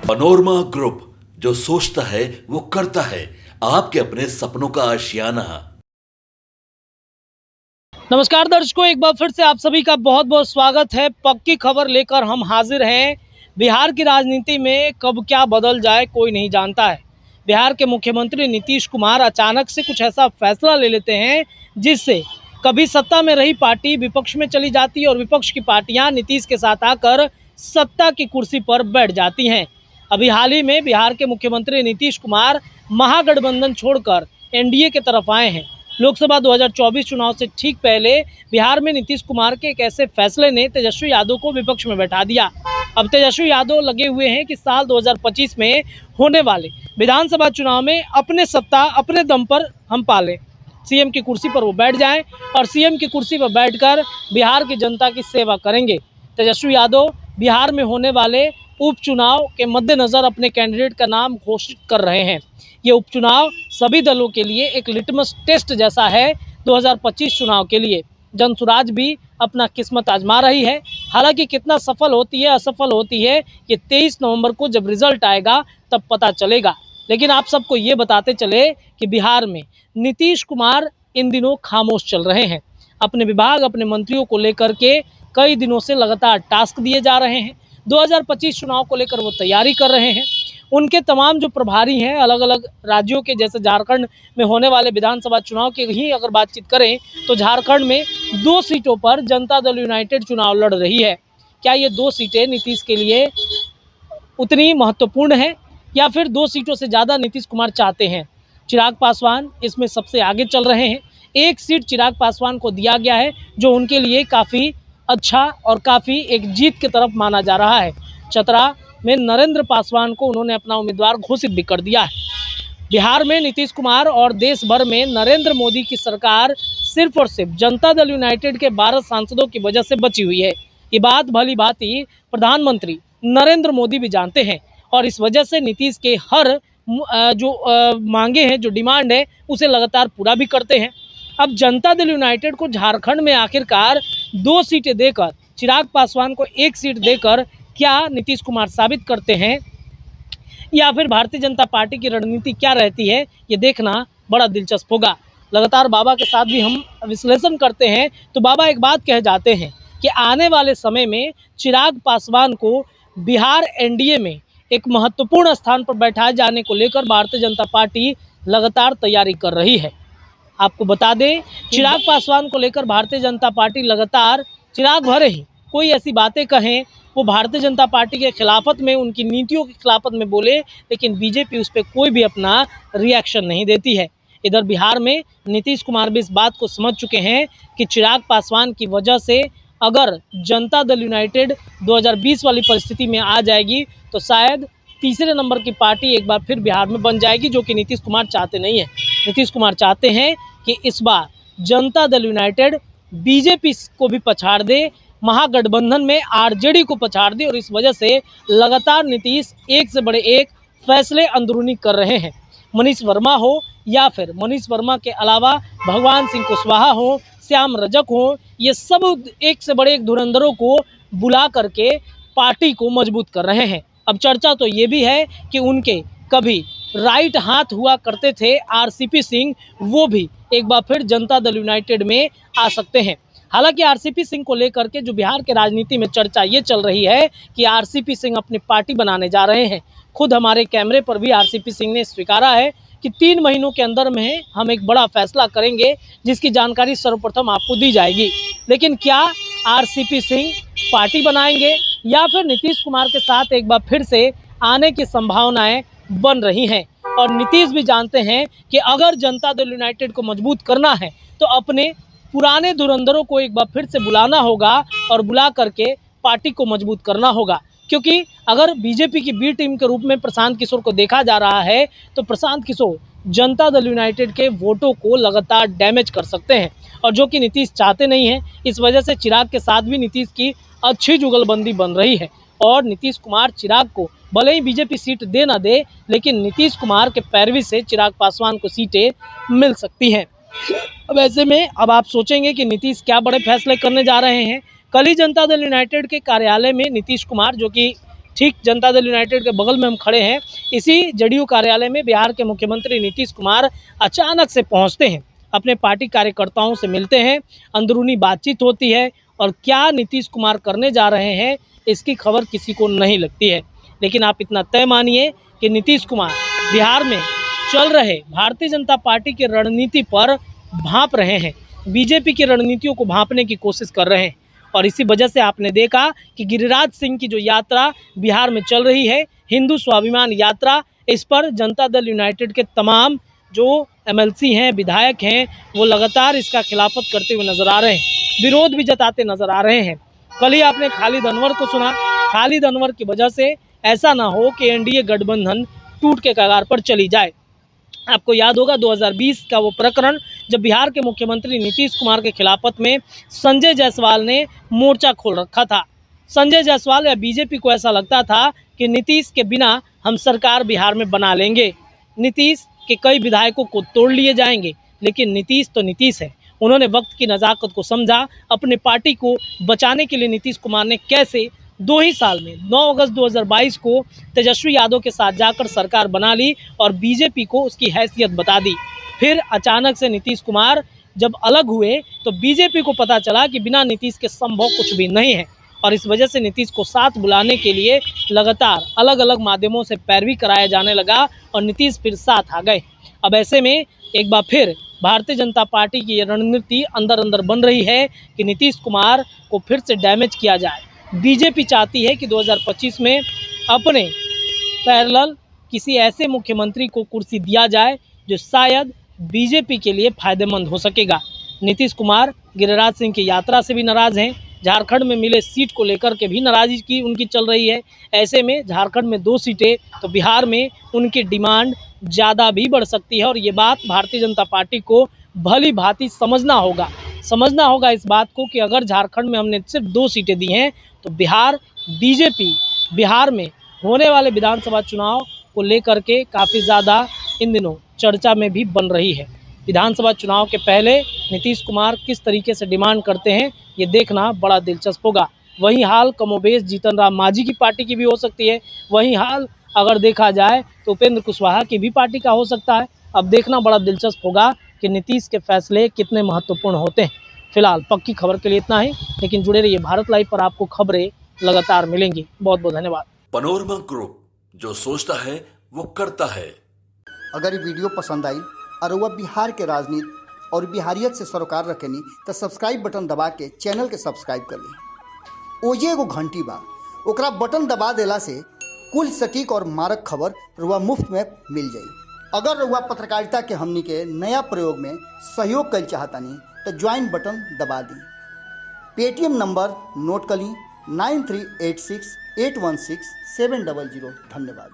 Manorama group, जो सोचता है वो करता है। आपके अपने सपनों का आशियाना। नमस्कार दर्शकों, एक बार फिर से आप सभी का बहुत बहुत स्वागत है। पक्की खबर लेकर हम हाजिर हैं। बिहार की राजनीति में कब क्या बदल जाए कोई नहीं जानता है। बिहार के मुख्यमंत्री नीतीश कुमार अचानक से कुछ ऐसा फैसला ले लेते हैं जिससे कभी सत्ता में रही पार्टी विपक्ष में चली जाती है और विपक्ष की पार्टियां नीतीश के साथ आकर सत्ता की कुर्सी पर बैठ जाती हैं। अभी हाल ही में बिहार के मुख्यमंत्री नीतीश कुमार महागठबंधन छोड़कर एनडीए की तरफ आए हैं। लोकसभा 2024 चुनाव से ठीक पहले बिहार में नीतीश कुमार के एक ऐसे फैसले ने तेजस्वी यादव को विपक्ष में बैठा दिया। अब तेजस्वी यादव लगे हुए हैं कि साल 2025 में होने वाले विधानसभा चुनाव में अपने सत्ता अपने दम पर हम पालें, सीएम की कुर्सी पर वो बैठ जाएं और सीएम की कुर्सी पर बैठकर बिहार की जनता की सेवा करेंगे। तेजस्वी यादव बिहार में होने वाले उपचुनाव के मद्देनज़र अपने कैंडिडेट का नाम घोषित कर रहे हैं। ये उपचुनाव सभी दलों के लिए एक लिटमस टेस्ट जैसा है 2025 चुनाव के लिए। जनसुराज भी अपना किस्मत आजमा रही है। हालांकि कितना सफल होती है असफल होती है ये 23 नवंबर को जब रिजल्ट आएगा तब पता चलेगा। लेकिन आप सबको ये बताते चले कि बिहार में नीतीश कुमार इन दिनों खामोश चल रहे हैं। अपने विभाग अपने मंत्रियों को लेकर के कई दिनों से लगातार टास्क दिए जा रहे हैं। 2025 चुनाव को लेकर वो तैयारी कर रहे हैं। उनके तमाम जो प्रभारी हैं अलग अलग राज्यों के, जैसे झारखंड में होने वाले विधानसभा चुनाव की ही अगर बातचीत करें तो झारखंड में 2 सीटों पर जनता दल यूनाइटेड चुनाव लड़ रही है। क्या ये 2 सीटें नीतीश के लिए उतनी महत्वपूर्ण है या फिर 2 सीटों से ज़्यादा नीतीश कुमार चाहते हैं? चिराग पासवान इसमें सबसे आगे चल रहे हैं। 1 सीट चिराग पासवान को दिया गया है जो उनके लिए काफ़ी अच्छा और काफ़ी एक जीत की तरफ माना जा रहा है। चतरा में नरेंद्र पासवान को उन्होंने अपना उम्मीदवार घोषित भी कर दिया है। बिहार में नीतीश कुमार और देश भर में नरेंद्र मोदी की सरकार सिर्फ और सिर्फ जनता दल यूनाइटेड के 12 सांसदों की वजह से बची हुई है। ये बात भली भांति प्रधानमंत्री नरेंद्र मोदी भी जानते हैं और इस वजह से नीतीश के हर मांगे हैं, जो डिमांड है, उसे लगातार पूरा भी करते हैं। अब जनता दल यूनाइटेड को झारखंड में आखिरकार 2 सीटें देकर, चिराग पासवान को 1 सीट देकर क्या नीतीश कुमार साबित करते हैं या फिर भारतीय जनता पार्टी की रणनीति क्या रहती है, ये देखना बड़ा दिलचस्प होगा। लगातार बाबा के साथ भी हम विश्लेषण करते हैं तो बाबा एक बात कह जाते हैं कि आने वाले समय में चिराग पासवान को बिहार एनडीए में एक महत्वपूर्ण स्थान पर बैठाए जाने को लेकर भारतीय जनता पार्टी लगातार तैयारी कर रही है। आपको बता दें, चिराग पासवान को लेकर भारतीय जनता पार्टी लगातार, चिराग भरे ही कोई ऐसी बातें कहें, वो भारतीय जनता पार्टी के खिलाफत में, उनकी नीतियों की खिलाफत में बोले, लेकिन बीजेपी उस पर कोई भी अपना रिएक्शन नहीं देती है। इधर बिहार में नीतीश कुमार भी इस बात को समझ चुके हैं कि चिराग पासवान की वजह से अगर जनता दल यूनाइटेड 2020 वाली परिस्थिति में आ जाएगी तो शायद तीसरे नंबर की पार्टी एक बार फिर बिहार में बन जाएगी, जो कि नीतीश कुमार चाहते नहीं हैं। नीतीश कुमार चाहते हैं कि इस बार जनता दल यूनाइटेड बीजेपी को भी पछाड़ दे, महागठबंधन में आरजेडी को पछाड़ दे, और इस वजह से लगातार नीतीश एक से बड़े एक फैसले अंदरूनी कर रहे हैं। मनीष वर्मा हो या फिर मनीष वर्मा के अलावा भगवान सिंह कुशवाहा हो, श्याम रजक हो, ये सब एक से बड़े एक धुरंधरों को बुला करके पार्टी को मजबूत कर रहे हैं। अब चर्चा तो ये भी है कि उनके कभी राइट हाथ हुआ करते थे आरसीपी सिंह, वो भी एक बार फिर जनता दल यूनाइटेड में आ सकते हैं। हालांकि आरसीपी सिंह को लेकर के जो बिहार के राजनीति में चर्चा ये चल रही है कि आरसीपी सिंह अपनी पार्टी बनाने जा रहे हैं। खुद हमारे कैमरे पर भी आरसीपी सिंह ने स्वीकारा है कि 3 महीनों के अंदर में हम एक बड़ा फैसला करेंगे जिसकी जानकारी सर्वप्रथम आपको दी जाएगी। लेकिन क्या आरसीपी सिंह पार्टी बनाएंगे या फिर नीतीश कुमार के साथ एक बार फिर से आने की संभावनाएं बन रही हैं? और नीतीश भी जानते हैं कि अगर जनता दल यूनाइटेड को मजबूत करना है तो अपने पुराने धुरंधरों को एक बार फिर से बुलाना होगा और बुला करके पार्टी को मजबूत करना होगा। क्योंकि अगर बीजेपी की बी टीम के रूप में प्रशांत किशोर को देखा जा रहा है तो प्रशांत किशोर जनता दल यूनाइटेड के वोटों को लगातार डैमेज कर सकते हैं, और जो कि नीतीश चाहते नहीं हैं। इस वजह से चिराग के साथ भी नीतीश की अच्छी जुगलबंदी बन रही है और नीतीश कुमार चिराग को भले ही बीजेपी सीट दे ना दे, लेकिन नीतीश कुमार के पैरवी से चिराग पासवान को सीटें मिल सकती हैं। अब ऐसे में अब आप सोचेंगे कि नीतीश क्या बड़े फैसले करने जा रहे हैं। कल ही जनता दल यूनाइटेड के कार्यालय में नीतीश कुमार, जो कि ठीक जनता दल यूनाइटेड के बगल में हम खड़े हैं। इसी जदयू कार्यालय में बिहार के मुख्यमंत्री नीतीश कुमार अचानक से पहुंचते हैं, अपने पार्टी कार्यकर्ताओं से मिलते हैं, अंदरूनी बातचीत होती है और क्या नीतीश कुमार करने जा रहे हैं इसकी खबर किसी को नहीं लगती है। लेकिन आप इतना तय मानिए कि नीतीश कुमार बिहार में चल रहे भारतीय जनता पार्टी की रणनीति पर भांप रहे हैं, बीजेपी की रणनीतियों को भांपने की कोशिश कर रहे हैं। और इसी वजह से आपने देखा कि गिरिराज सिंह की जो यात्रा बिहार में चल रही है, हिंदू स्वाभिमान यात्रा, इस पर जनता दल यूनाइटेड के तमाम जो एमएलसी हैं, विधायक हैं, वो लगातार इसका खिलाफत करते हुए नजर आ रहे हैं, विरोध भी जताते नजर आ रहे हैं। कल ही आपने खालिद अनवर को सुना। खालिद अनवर की वजह से ऐसा ना हो कि एनडीए गठबंधन टूट के कगार पर चली जाए। आपको याद होगा 2020 का वो प्रकरण जब बिहार के मुख्यमंत्री नीतीश कुमार के खिलाफत में संजय जायसवाल ने मोर्चा खोल रखा था। संजय जायसवाल या बीजेपी को ऐसा लगता था कि नीतीश के बिना हम सरकार बिहार में बना लेंगे, नीतीश के कई विधायकों को तोड़ लिए जाएंगे। लेकिन नीतीश तो नीतीश है, उन्होंने वक्त की नज़ाकत को समझा। अपने पार्टी को बचाने के लिए नीतीश कुमार ने कैसे 2 ही साल में 9 अगस्त 2022 को तेजस्वी यादव के साथ जाकर सरकार बना ली और बीजेपी को उसकी हैसियत बता दी। फिर अचानक से नीतीश कुमार जब अलग हुए तो बीजेपी को पता चला कि बिना नीतीश के संभव कुछ भी नहीं है और इस वजह से नीतीश को साथ बुलाने के लिए लगातार अलग अलग माध्यमों से पैरवी कराया जाने लगा और नीतीश फिर साथ आ गए। अब ऐसे में एक बार फिर भारतीय जनता पार्टी की ये रणनीति अंदर अंदर बन रही है कि नीतीश कुमार को फिर से डैमेज किया जाए। बीजेपी चाहती है कि 2025 में अपने पैरेलल किसी ऐसे मुख्यमंत्री को कुर्सी दिया जाए जो शायद बीजेपी के लिए फायदेमंद हो सकेगा। नीतीश कुमार गिरिराज सिंह की यात्रा से भी नाराज़ हैं, झारखंड में मिले सीट को लेकर के भी नाराज़गी की उनकी चल रही है। ऐसे में झारखंड में 2 सीटें तो बिहार में उनकी डिमांड ज़्यादा भी बढ़ सकती है और ये बात भारतीय जनता पार्टी को भली भांति समझना होगा इस बात को कि अगर झारखंड में हमने सिर्फ 2 सीटें दी हैं तो बीजेपी बिहार में होने वाले विधानसभा चुनाव को लेकर के काफ़ी ज़्यादा इन दिनों चर्चा में भी बन रही है। विधानसभा चुनाव के पहले नीतीश कुमार किस तरीके से डिमांड करते हैं ये देखना बड़ा दिलचस्प होगा। वहीं हाल कमोबेश जीतन राम मांझी की पार्टी की भी हो सकती है, वहीं हाल अगर देखा जाए तो उपेंद्र कुशवाहा की भी पार्टी का हो सकता है। अब देखना बड़ा दिलचस्प होगा कि नीतीश के फैसले कितने महत्वपूर्ण होते हैं। फिलहाल पक्की खबर के लिए इतना ही, लेकिन जुड़े रहिए भारत लाइव पर, आपको खबरें लगातार मिलेंगी। बहुत बहुत धन्यवाद। पनोरमा ग्रुप, जो सोचता है वो करता है। अगर ये वीडियो पसंद आई और वह बिहार के राजनीति और बिहारियत से सरोकार रखेनी तो सब्सक्राइब बटन दबा के चैनल के सब्सक्राइब कर ली। ओजे एगो घंटी बा, ओकरा बटन दबा देला से कुल सटीक और मारक खबर रुआ मुफ्त में मिल जाई। अगर रुआ पत्रकारिता के हमनी के नया प्रयोग में सहयोग कर चाहतानी तो ज्वाइन बटन दबा दी। पेटीएम नंबर नोट कर ली 9386816700। धन्यवाद।